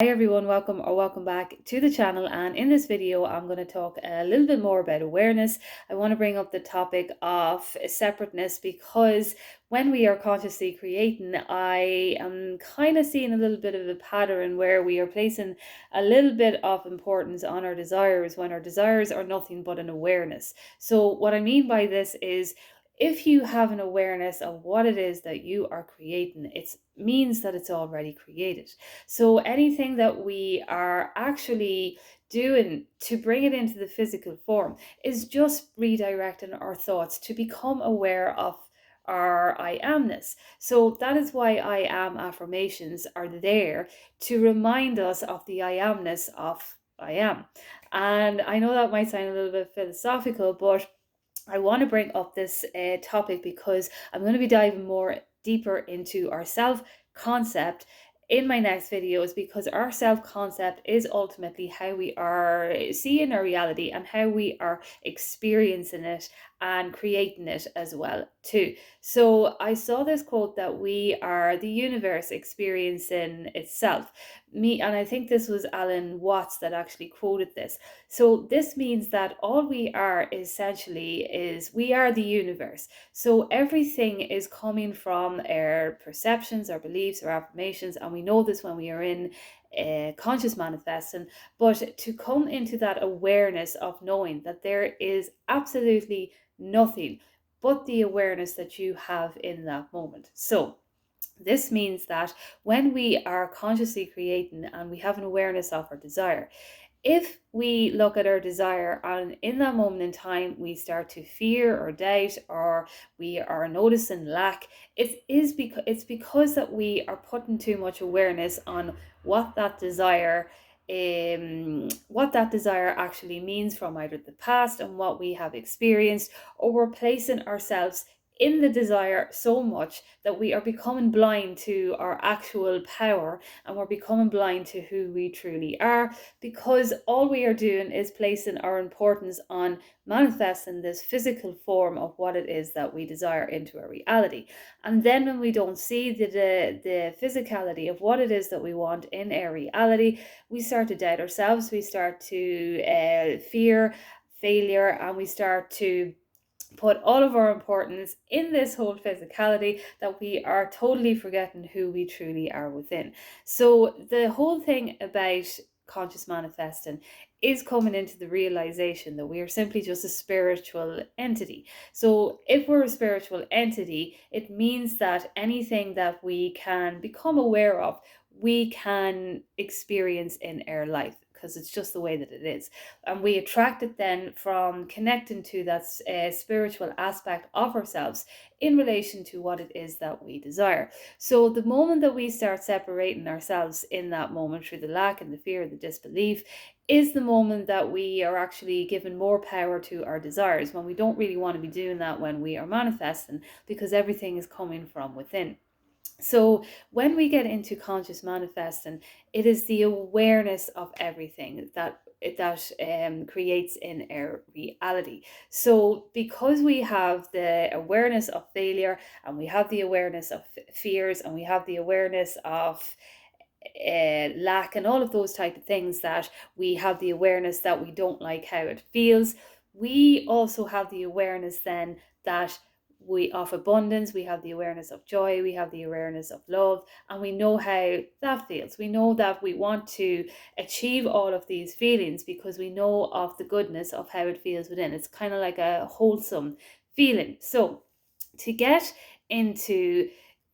Hi everyone, welcome back to the channel, and in this video I'm going to talk a little bit more about awareness. I want to bring up the topic of separateness because when we are consciously creating, I am kind of seeing a little bit of a pattern where we are placing a little bit of importance on our desires when our desires are nothing but an awareness. So what I mean by this is, if you have an awareness of what it is that you are creating, it means that it's already created. So anything that we are actually doing to bring it into the physical form is just redirecting our thoughts to become aware of our I amness. So that is why I am affirmations are there, to remind us of the I amness of I am. And I know that might sound a little bit philosophical, but I want to bring up this topic because I'm going to be diving more deeper into our self concept in my next videos, because our self concept is ultimately how we are seeing our reality and how we are experiencing it and creating it as well too. So I saw this quote that we are the universe experiencing itself. And I think this was Alan Watts that actually quoted this. So this means that all we are essentially is we are the universe. So everything is coming from our perceptions, our beliefs, our affirmations, and we know this when we are in conscious manifesting. But to come into that awareness of knowing that there is absolutely nothing but the awareness that you have in that moment. So this means that when we are consciously creating and we have an awareness of our desire, if we look at our desire and in that moment in time we start to fear or doubt, or we are noticing lack, it's because that we are putting too much awareness on what that desire actually means from either the past and what we have experienced, or we're placing ourselves in the desire so much that we are becoming blind to our actual power, and we're becoming blind to who we truly are, because all we are doing is placing our importance on manifesting this physical form of what it is that we desire into our reality. And then when we don't see the physicality of what it is that we want in our reality, we start to doubt ourselves, we start to fear failure, and we start to put all of our importance in this whole physicality, that we are totally forgetting who we truly are within. So the whole thing about conscious manifesting is coming into the realization that we are simply just a spiritual entity. So if we're a spiritual entity, it means that anything that we can become aware of, we can experience in our life, because it's just the way that it is. And we attract it then from connecting to that spiritual aspect of ourselves in relation to what it is that we desire. So the moment that we start separating ourselves in that moment through the lack and the fear, the disbelief, is the moment that we are actually giving more power to our desires, when we don't really want to be doing that when we are manifesting, because everything is coming from within. So when we get into conscious manifesting, it is the awareness of everything that creates in our reality. So because we have the awareness of failure, and we have the awareness of fears, and we have the awareness of lack, and all of those type of things, that we have the awareness that we don't like how it feels, we also have the awareness then that we of abundance, we have the awareness of joy, we have the awareness of love, and we know how that feels. We know that we want to achieve all of these feelings because we know of the goodness of how it feels within. It's kind of like a wholesome feeling. So to get into,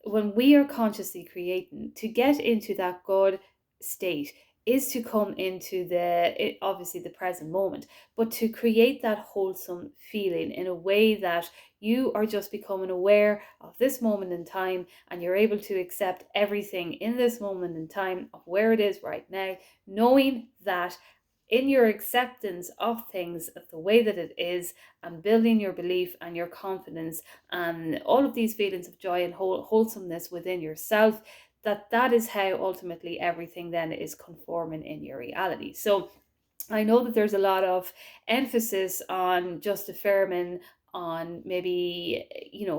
when we are consciously creating, to get into that good state is to come into obviously the present moment, but to create that wholesome feeling in a way that you are just becoming aware of this moment in time, and you're able to accept everything in this moment in time of where it is right now, knowing that in your acceptance of things of the way that it is, and building your belief and your confidence and all of these feelings of joy and wholesomeness within yourself, that is how ultimately everything then is conforming in your reality. So I know that there's a lot of emphasis on just affirming on maybe,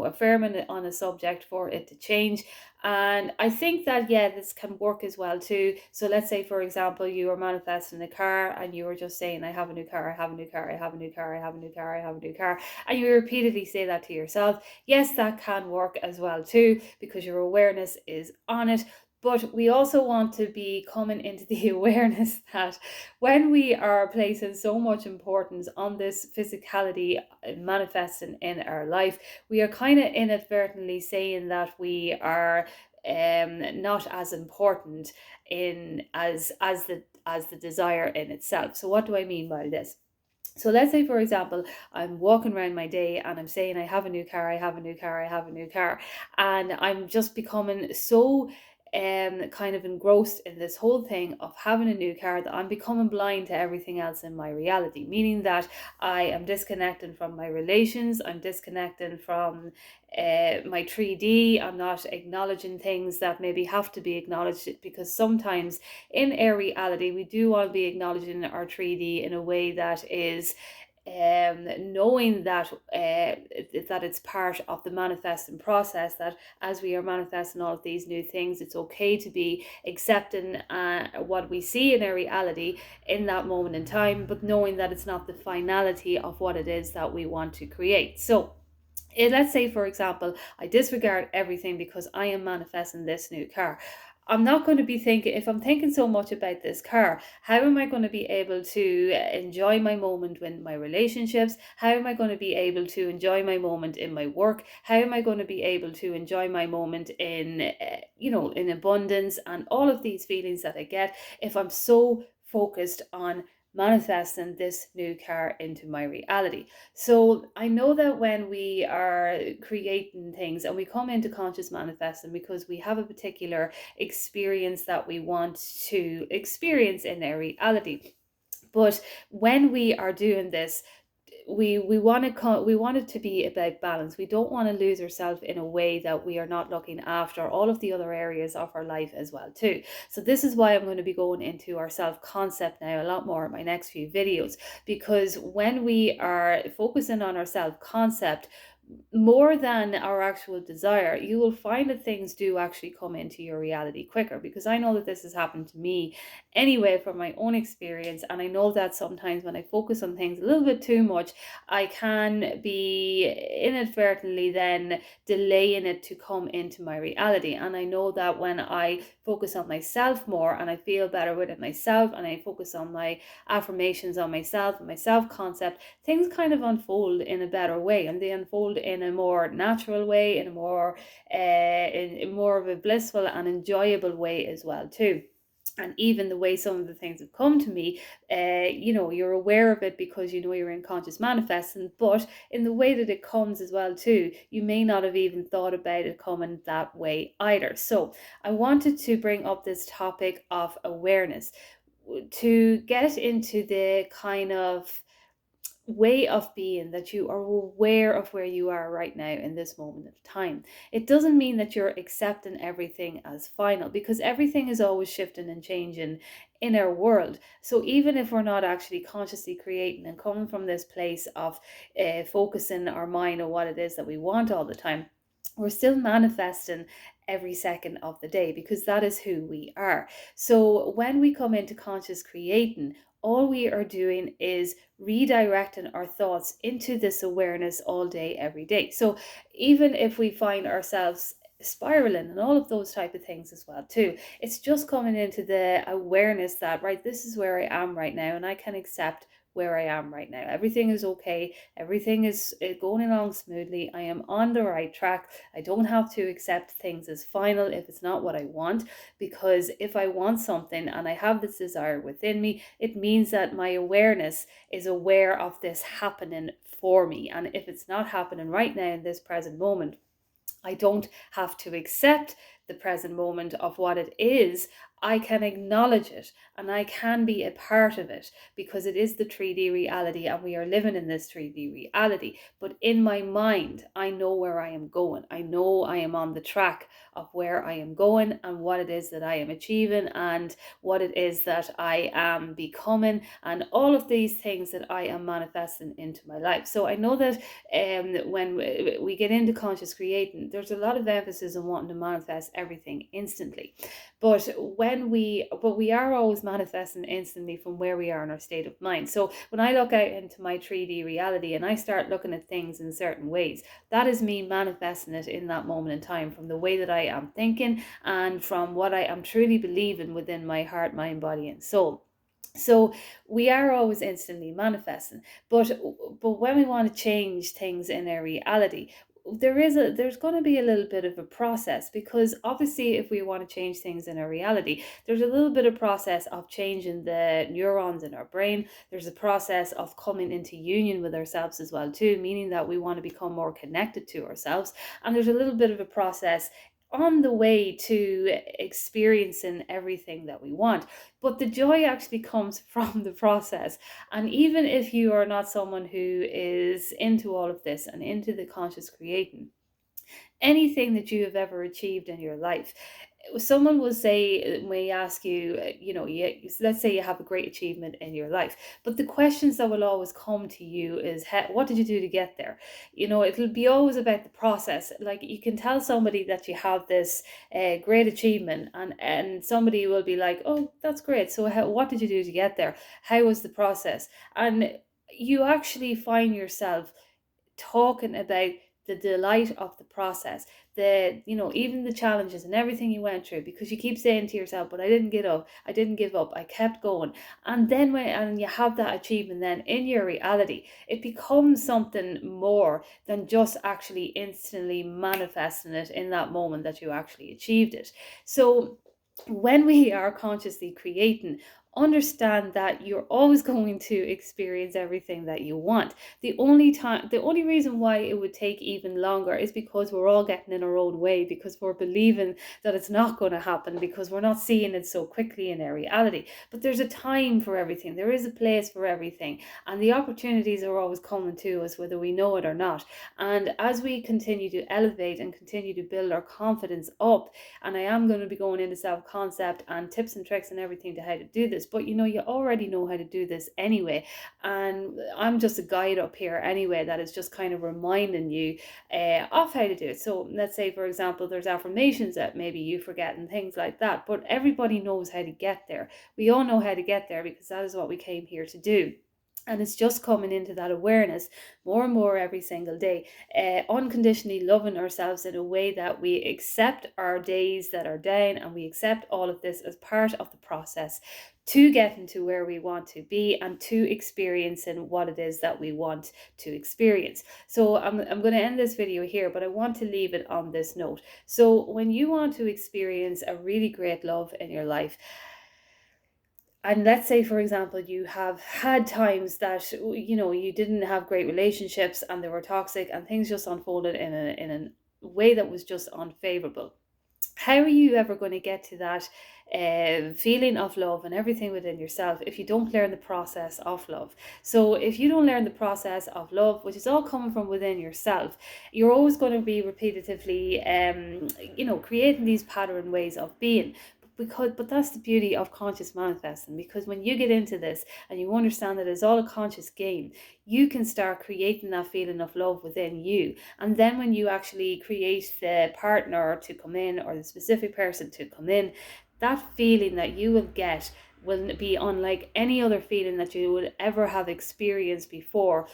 affirming on a subject for it to change. And I think that, yeah, this can work as well too. So let's say, for example, you are manifesting a car and you were just saying, I have a new car, I have a new car, I have a new car, I have a new car, I have a new car. And you repeatedly say that to yourself. Yes, that can work as well too, because your awareness is on it. But we also want to be coming into the awareness that when we are placing so much importance on this physicality manifesting in our life, we are kind of inadvertently saying that we are not as important in as the desire in itself. So what do I mean by this? So let's say, for example, I'm walking around my day and I'm saying, I have a new car, I have a new car, I have a new car. And I'm just becoming so kind of engrossed in this whole thing of having a new car that I'm becoming blind to everything else in my reality, meaning that I am disconnecting from my relations, I'm disconnecting from my 3D, I'm not acknowledging things that maybe have to be acknowledged, because sometimes in our reality we do want to be acknowledging our 3D in a way that is knowing that that it's part of the manifesting process, that as we are manifesting all of these new things, it's okay to be accepting what we see in our reality in that moment in time, but knowing that it's not the finality of what it is that we want to create. So let's say, for example, I disregard everything because I am manifesting this new car. I'm not going to be thinking, if I'm thinking so much about this car, how am I going to be able to enjoy my moment in my relationships? How am I going to be able to enjoy my moment in my work? How am I going to be able to enjoy my moment in, in abundance and all of these feelings that I get if I'm so focused on manifesting this new car into my reality? So I know that when we are creating things and we come into conscious manifesting because we have a particular experience that we want to experience in our reality. But when we are doing this, we want it to be about balance. We don't want to lose ourselves in a way that we are not looking after all of the other areas of our life as well too. So this is why I'm going to be going into our self-concept now a lot more in my next few videos, because when we are focusing on our self-concept more than our actual desire, you will find that things do actually come into your reality quicker. Because I know that this has happened to me anyway from my own experience, and I know that sometimes when I focus on things a little bit too much, I can be inadvertently then delaying it to come into my reality. And I know that when I focus on myself more and I feel better with it myself, and I focus on my affirmations on myself and my self-concept, things kind of unfold in a better way, and they unfold in a more natural way, in a more in more of a blissful and enjoyable way as well too. And even the way some of the things have come to me, you're aware of it because you know you're in conscious manifesting, but in the way that it comes as well too, you may not have even thought about it coming that way either. So I wanted to bring up this topic of awareness to get into the kind of way of being that you are aware of where you are right now in this moment of time. It doesn't mean that you're accepting everything as final, because everything is always shifting and changing in our world. So even if we're not actually consciously creating and coming from this place of focusing our mind on what it is that we want all the time, we're still manifesting every second of the day, because that is who we are. So when we come into conscious creating, all we are doing is redirecting our thoughts into this awareness all day, every day. So even if we find ourselves spiraling and all of those type of things as well too, it's just coming into the awareness that, right, this is where I am right now, and I can accept where I am right now. Everything is okay. Everything is going along smoothly. I am on the right track. I don't have to accept things as final if it's not what I want, because if I want something and I have this desire within me, it means that my awareness is aware of this happening for me. And if it's not happening right now in this present moment, I don't have to accept the present moment of what it is. I can acknowledge it and I can be a part of it, because it is the 3D reality and we are living in this 3D reality. But in my mind, I know where I am going. I know I am on the track of where I am going and what it is that I am achieving and what it is that I am becoming, and all of these things that I am manifesting into my life. So I know that when we get into conscious creating, there's a lot of emphasis on wanting to manifest everything instantly. But we are always manifesting instantly from where we are in our state of mind. So when I look out into my 3D reality and I start looking at things in certain ways, that is me manifesting it in that moment in time, from the way that I am thinking and from what I am truly believing within my heart, mind, body, and soul. So we are always instantly manifesting, but when we want to change things in our reality, there's going to be a little bit of a process, because obviously if we want to change things in our reality, there's a little bit of process of changing the neurons in our brain. There's a process of coming into union with ourselves as well too, meaning that we want to become more connected to ourselves. And there's a little bit of a process on the way to experiencing everything that we want. But the joy actually comes from the process. And even if you are not someone who is into all of this and into the conscious creating, anything that you have ever achieved in your life, someone will say, may ask you, let's say you have a great achievement in your life, but the questions that will always come to you is, what did you do to get there? It'll be always about the process. Like, you can tell somebody that you have this great achievement, and somebody will be like, oh, that's great, so what did you do to get there? How was the process? And you actually find yourself talking about the delight of the process, even the challenges and everything you went through, because you keep saying to yourself, but I didn't give up, I kept going. And then when you have that achievement, then in your reality, it becomes something more than just actually instantly manifesting it in that moment that you actually achieved it. So when we are consciously creating, understand that you're always going to experience everything that you want. The only reason why it would take even longer is because we're all getting in our own way, because we're believing that it's not going to happen, because we're not seeing it so quickly in our reality. But there's a time for everything, there is a place for everything, and the opportunities are always coming to us whether we know it or not. And as we continue to elevate and continue to build our confidence up, and I am going to be going into self-concept and tips and tricks and everything to how to do this, but you already know how to do this anyway, and I'm just a guide up here anyway that is just kind of reminding you of how to do it. So let's say, for example, there's affirmations that maybe you forget and things like that, but everybody knows how to get there. We all know how to get there, because that is what we came here to do. And it's just coming into that awareness more and more every single day, unconditionally loving ourselves in a way that we accept our days that are down, and we accept all of this as part of the process to getting to where we want to be and to experiencing what it is that we want to experience. So I'm going to end this video here, but I want to leave it on this note. So when you want to experience a really great love in your life, and let's say, for example, you have had times that you didn't have great relationships and they were toxic and things just unfolded in a way that was just unfavorable. How are you ever going to get to that feeling of love and everything within yourself if you don't learn the process of love? So if you don't learn the process of love, which is all coming from within yourself, you're always going to be repetitively creating these pattern ways of being. But that's the beauty of conscious manifesting, because when you get into this and you understand that it's all a conscious game, you can start creating that feeling of love within you. And then when you actually create the partner to come in, or the specific person to come in, that feeling that you will get will be unlike any other feeling that you would ever have experienced before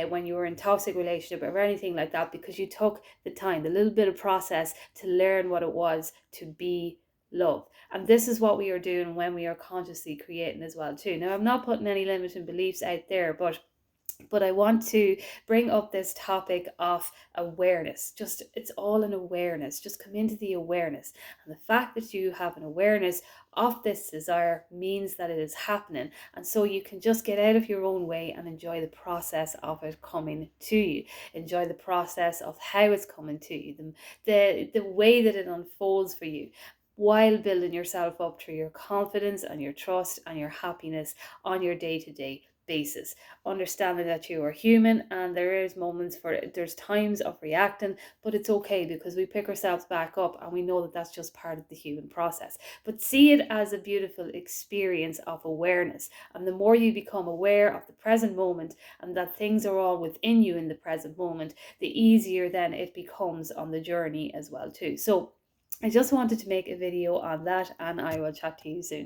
when you were in toxic relationship or anything like that, because you took the time, the little bit of process to learn what it was to be love. And this is what we are doing when we are consciously creating as well too. Now, I'm not putting any limiting beliefs out there, but I want to bring up this topic of awareness. It's all an awareness. Just come into the awareness. And the fact that you have an awareness of this desire means that it is happening. And so you can just get out of your own way and enjoy the process of it coming to you. Enjoy the process of how it's coming to you, the way that it unfolds for you. while building yourself up through your confidence and your trust and your happiness on your day-to-day basis, understanding that you are human and there's times of reacting, but it's okay because we pick ourselves back up and we know that that's just part of the human process. But see it as a beautiful experience of awareness, and the more you become aware of the present moment and that things are all within you in the present moment, the easier then it becomes on the journey as well too. So I just wanted to make a video on that, and I will chat to you soon.